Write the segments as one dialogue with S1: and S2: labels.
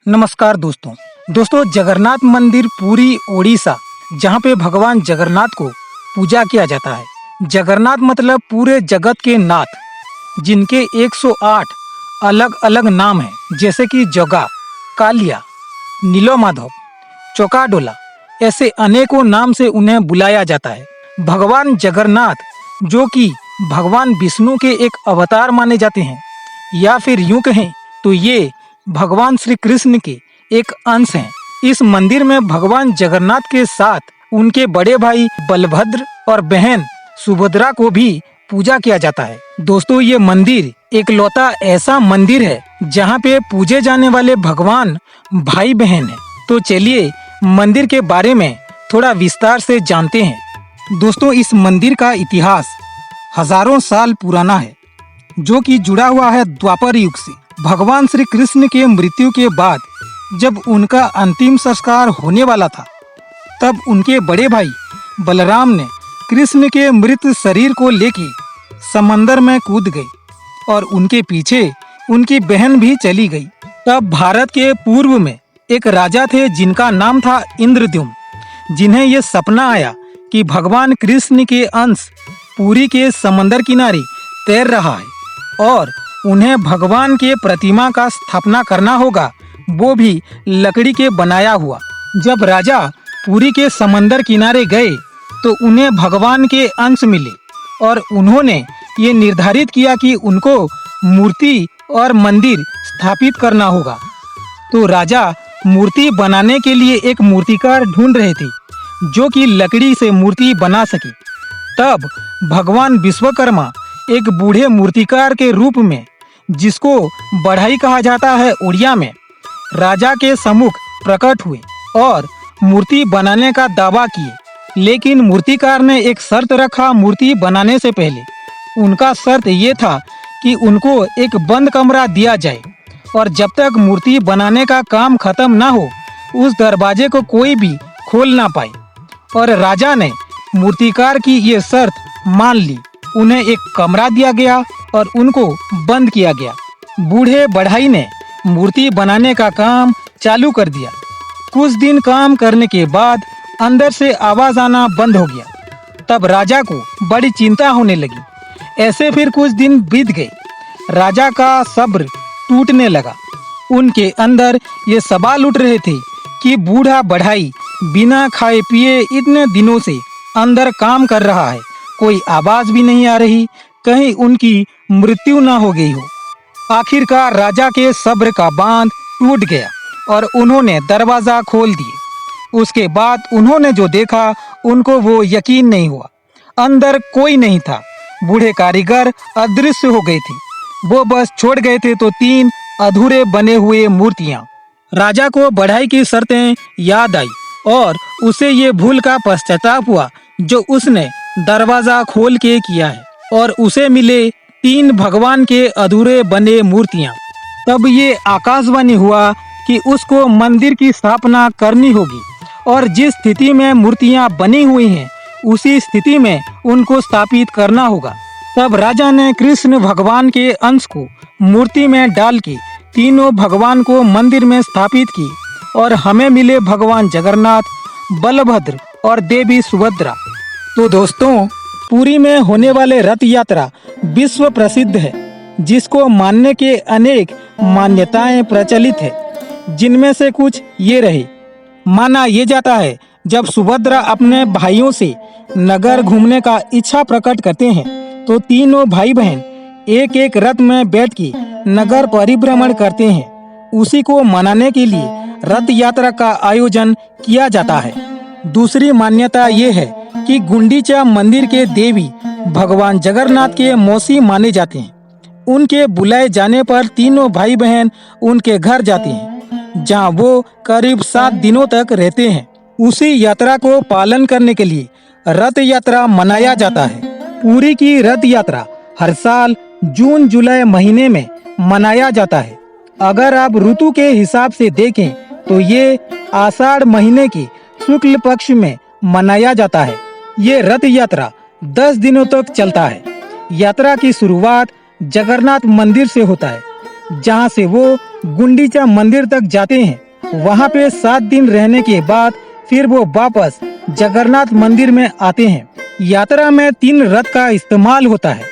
S1: नमस्कार दोस्तों जगन्नाथ मंदिर पुरी ओडिशा, जहाँ पे भगवान जगन्नाथ को पूजा किया जाता है। जगन्नाथ मतलब पूरे जगत के नाथ, जिनके 108 अलग अलग नाम हैं, जैसे कि जगा, कालिया, नीलमाधव, चौकाडोला, ऐसे अनेकों नाम से उन्हें बुलाया जाता है। भगवान जगन्नाथ, जो कि भगवान विष्णु के एक अवतार माने जाते हैं, या फिर यूं कहें तो ये भगवान श्री कृष्ण के एक अंश हैं। इस मंदिर में भगवान जगन्नाथ के साथ उनके बड़े भाई बलभद्र और बहन सुभद्रा को भी पूजा किया जाता है। दोस्तों, ये मंदिर एकलौता ऐसा मंदिर है जहाँ पे पूजे जाने वाले भगवान भाई बहन हैं। तो चलिए मंदिर के बारे में थोड़ा विस्तार से जानते हैं। दोस्तों, इस मंदिर का इतिहास हजारों साल पुराना है, जो कि जुड़ा हुआ है द्वापर युग से। भगवान श्री कृष्ण के मृत्यु के बाद जब उनका अंतिम संस्कार होने वाला था, तब उनके बड़े भाई बलराम ने कृष्ण के मृत शरीर को लेके समंदर में कूद गए और उनके पीछे उनकी बहन भी चली गई। तब भारत के पूर्व में एक राजा थे जिनका नाम था इंद्रद्युम्न, जिन्हें ये सपना आया कि भगवान कृष्ण के अंश पुरी के समंदर किनारे तैर रहा है और उन्हें भगवान के प्रतिमा का स्थापना करना होगा, वो भी लकड़ी के बनाया हुआ। जब राजा पुरी के समंदर किनारे गए तो उन्हें भगवान के अंश मिले और उन्होंने ये निर्धारित किया कि उनको मूर्ति और मंदिर स्थापित करना होगा। तो राजा मूर्ति बनाने के लिए एक मूर्तिकार ढूंढ रहे थे, जो कि लकड़ी से मूर्ति बना सके। तब भगवान विश्वकर्मा एक बूढ़े मूर्तिकार के रूप में, जिसको बढ़ई कहा जाता है उड़िया में, राजा के सम्मुख प्रकट हुए और मूर्ति बनाने का दावा किए। लेकिन मूर्तिकार ने एक शर्त रखा मूर्ति बनाने से पहले। उनका शर्त ये था कि उनको एक बंद कमरा दिया जाए और जब तक मूर्ति बनाने का काम खत्म ना हो, उस दरवाजे को कोई भी खोल ना पाए। और राजा ने मूर्तिकार की ये शर्त मान ली। उन्हें एक कमरा दिया गया और उनको बंद किया गया। बूढ़े बढ़ई ने मूर्ति बनाने का काम चालू कर दिया। कुछ दिन काम करने के बाद अंदर से आवाज आना बंद हो गया। तब राजा को बड़ी चिंता होने लगी। ऐसे फिर कुछ दिन बीत गए। राजा का सब्र टूटने लगा। उनके अंदर ये सवाल उठ रहे थे कि बूढ़ा बढ़ई बिना खाए पिए इतने दिनों से अंदर काम कर रहा है, कोई आवाज भी नहीं आ रही, कहीं उनकी मृत्यु न हो गई हो। आखिरकार राजा के सब्र का बांध टूट गया और उन्होंने दरवाजा खोल दिए। उसके बाद उन्होंने जो देखा, उनको वो यकीन नहीं हुआ। अंदर कोई नहीं था। बूढ़े कारीगर अदृश्य हो गए थे। वो बस छोड़ गए थे तो 3 अधूरे बने हुए मूर्तियां। राजा को बढ़ई की शर्तें याद आई और उसे ये भूल का पश्चाताप हुआ जो उसने दरवाजा खोल के किया है, और उसे मिले 3 भगवान के अधूरे बने मूर्तियां। तब ये आकाशवाणी हुआ कि उसको मंदिर की स्थापना करनी होगी और जिस स्थिति में मूर्तियां बनी हुई हैं, उसी स्थिति में उनको स्थापित करना होगा। तब राजा ने कृष्ण भगवान के अंश को मूर्ति में डाल के तीनों भगवान को मंदिर में स्थापित की और हमें मिले भगवान जगन्नाथ, बलभद्र और देवी सुभद्रा। तो दोस्तों, पुरी में होने वाले रथ यात्रा विश्व प्रसिद्ध है, जिसको मानने के अनेक मान्यताएं प्रचलित है, जिनमें से कुछ ये रहे। माना ये जाता है, जब सुभद्रा अपने भाइयों से नगर घूमने का इच्छा प्रकट करते हैं, तो तीनों भाई बहन एक एक रथ में बैठ के नगर परिभ्रमण करते हैं। उसी को मनाने के लिए रथ यात्रा का आयोजन किया जाता है। दूसरी मान्यता ये है कि गुंडीचा मंदिर के देवी भगवान जगन्नाथ के मौसी माने जाते हैं। उनके बुलाए जाने पर तीनों भाई बहन उनके घर जाते हैं, जहां वो करीब 7 दिनों तक रहते हैं। उसी यात्रा को पालन करने के लिए रथ यात्रा मनाया जाता है। पुरी की रथ यात्रा हर साल जून जुलाई महीने में मनाया जाता है। अगर आप ऋतु के हिसाब से देखें तो ये आषाढ़ महीने के शुक्ल पक्ष में मनाया जाता है। ये रथ यात्रा 10 दिनों तक चलता है। यात्रा की शुरुआत जगन्नाथ मंदिर से होता है। जहां से वो गुंडीचा मंदिर तक जाते हैं। वहां पे 7 दिन रहने के बाद फिर वो वापस जगन्नाथ मंदिर में आते हैं। यात्रा में 3 रथ का इस्तेमाल होता है।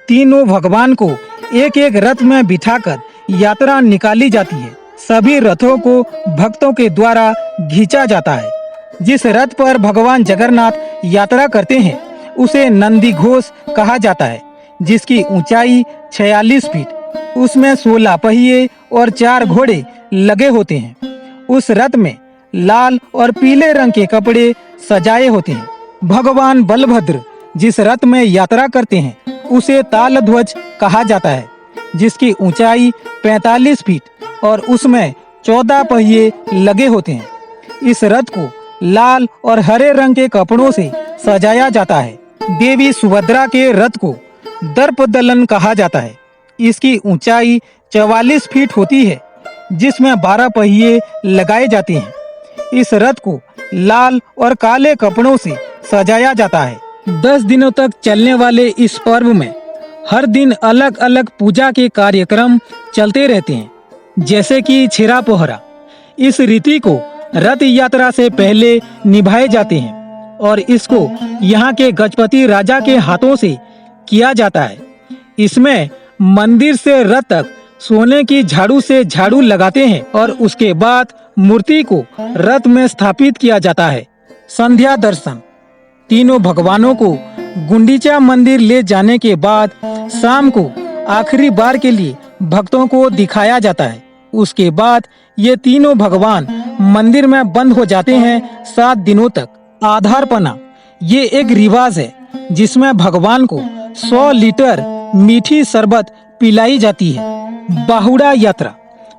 S1: तीनों भगवान को एक एक रथ में बिठाकर यात्रा निकाली जाती है। सभी रथों को भक्तों के द्वारा खींचा जाता है। जिस रथ पर भगवान जगन्नाथ यात्रा करते हैं उसे नंदी घोष कहा जाता है, जिसकी ऊंचाई 46 फीट। उसमें 16 पहिए और 4 घोड़े लगे होते हैं। उस रथ में लाल और पीले रंग के कपड़े सजाए होते हैं। भगवान बलभद्र जिस रथ में यात्रा करते हैं उसे तालध्वज कहा जाता है, जिसकी ऊंचाई 45 फीट और उसमें 14 पहिए लगे होते हैं। इस रथ को लाल और हरे रंग के कपड़ों से सजाया जाता है। देवी सुभद्रा के रथ को दर्पदलन कहा जाता है। इसकी ऊंचाई 44 फीट होती है, जिसमें 12 पहिए लगाए जाते हैं। इस रथ को लाल और काले कपड़ों से सजाया जाता है। 10 दिनों तक चलने वाले इस पर्व में हर दिन अलग अलग पूजा के कार्यक्रम चलते रहते हैं, जैसे कि छेरा पोहरा। इस रीति को रथ यात्रा से पहले निभाए जाते हैं और इसको यहाँ के गजपति राजा के हाथों से किया जाता है। इसमें मंदिर से रथ तक सोने की झाड़ू से झाड़ू लगाते हैं और उसके बाद मूर्ति को रथ में स्थापित किया जाता है। संध्या दर्शन तीनों भगवानों को गुंडीचा मंदिर ले जाने के बाद शाम को आखिरी बार के लिए भक्तों को दिखाया जाता है। उसके बाद ये तीनों भगवान मंदिर में बंद हो जाते हैं 7 दिनों तक। आधारपना ये एक रिवाज है जिसमें भगवान को 100 लीटर मीठी शरबत पिलाई जाती है। बाहुड़ा यात्रा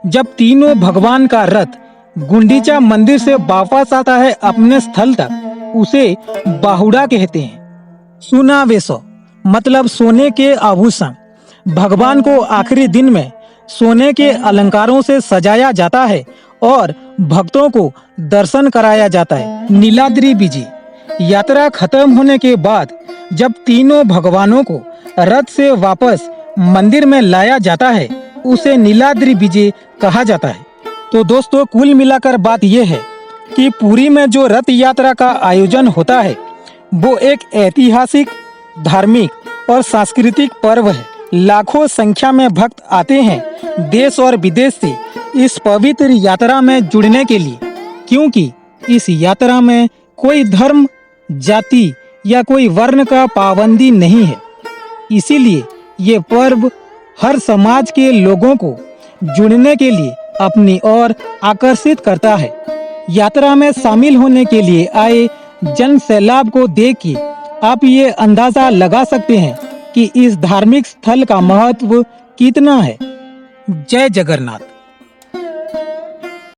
S1: जब तीनों भगवान का रथ गुंडीचा मंदिर से वापस आता है अपने स्थल तक, उसे बाहुड़ा कहते हैं। सुनावेशो मतलब सोने के आभूषण। भगवान को आखिरी दिन में सोने के अलंकारों से सजाया जाता है और भक्तों को दर्शन कराया जाता है। नीलाद्रि विजय यात्रा खत्म होने के बाद जब तीनों भगवानों को रथ से वापस मंदिर में लाया जाता है, उसे नीलाद्रि विजय कहा जाता है। तो दोस्तों, कुल मिलाकर बात यह है कि पुरी में जो रथ यात्रा का आयोजन होता है वो एक ऐतिहासिक, धार्मिक और सांस्कृतिक पर्व है। लाखों संख्या में भक्त आते हैं देश और विदेश से इस पवित्र यात्रा में जुड़ने के लिए, क्योंकि इस यात्रा में कोई धर्म, जाति या कोई वर्ण का पाबंदी नहीं है। इसीलिए ये पर्व हर समाज के लोगों को जुड़ने के लिए अपनी ओर आकर्षित करता है। यात्रा में शामिल होने के लिए आए जन सैलाब को देख के आप ये अंदाजा लगा सकते हैं कि इस धार्मिक स्थल का महत्व कितना है। जय जगन्नाथ।